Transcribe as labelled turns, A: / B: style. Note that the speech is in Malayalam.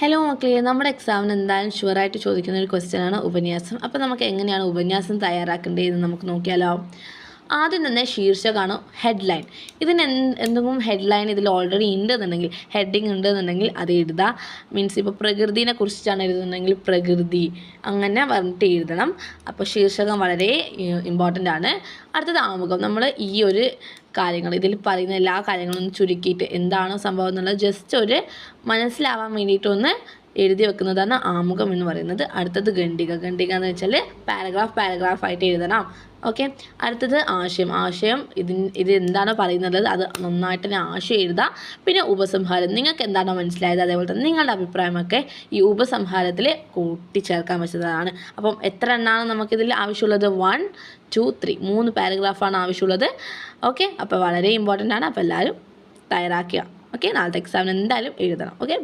A: ഹലോ മക്കളെ, നമ്മുടെ എക്സാമിന് എന്തായാലും ഷുവറായിട്ട് ചോദിക്കുന്ന ഒരു ക്വസ്റ്റ്യനാണ് ഉപന്യാസം. അപ്പോൾ നമുക്ക് എങ്ങനെയാണ് ഉപന്യാസം തയ്യാറാക്കേണ്ടതെന്ന് നമുക്ക് നോക്കിയാലോ. ആദ്യം തന്നെ ശീർഷകമാണ് ഹെഡ്ലൈൻ. ഇതിന് എന്തെങ്കിലും ഹെഡ്ലൈൻ ഇതിൽ ഓൾറെഡി ഉണ്ടെന്നുണ്ടെങ്കിൽ, ഹെഡിങ് ഉണ്ടെന്നുണ്ടെങ്കിൽ അത് എഴുതുക. മീൻസ് ഇപ്പോൾ പ്രകൃതിനെ കുറിച്ചിട്ടാണ് എഴുതുന്നുണ്ടെങ്കിൽ പ്രകൃതി അങ്ങനെ പറഞ്ഞിട്ട് എഴുതണം. അപ്പോൾ ശീർഷകം വളരെ ഇമ്പോർട്ടൻ്റ് ആണ്. അടുത്തത് ആമുഖം. നമ്മൾ ഈ ഒരു കാര്യങ്ങൾ ഇതിൽ പറയുന്ന എല്ലാ കാര്യങ്ങളും ചുരുക്കിയിട്ട് എന്താണോ സംഭവം എന്നുള്ളത് ജസ്റ്റ് ഒരു മനസ്സിലാവാൻ വേണ്ടിയിട്ടൊന്ന് എഴുതി വെക്കുന്നതാണ് ആമുഖം എന്ന് പറയുന്നത്. അടുത്തത് ഖണ്ഡിക. ഖണ്ഡിക എന്ന് വെച്ചാൽ പാരഗ്രാഫായിട്ട് എഴുതണം. ഓക്കെ. അടുത്തത് ആശയം. ഇത് എന്താണോ പറയുന്നത് അത് നന്നായിട്ട് തന്നെ ആശയം എഴുതുക. പിന്നെ ഉപസംഹാരം. നിങ്ങൾക്ക് എന്താണോ മനസ്സിലായത് അതേപോലെ തന്നെ നിങ്ങളുടെ അഭിപ്രായമൊക്കെ ഈ ഉപസംഹാരത്തിൽ കൂട്ടിച്ചേർക്കാൻ പറ്റുന്നതാണ്. അപ്പം എത്ര എണ്ണമാണ് നമുക്കിതിൽ ആവശ്യമുള്ളത്? 1, 2, 3 3 പാരഗ്രാഫാണ് ആവശ്യമുള്ളത്. ഓക്കെ. അപ്പോൾ വളരെ ഇമ്പോർട്ടൻ്റ് ആണ്. അപ്പോൾ എല്ലാവരും തയ്യാറാക്കുക. ഓക്കെ. നാളത്തെ എക്സാമിന് എന്തായാലും എഴുതണം. ഓക്കെ.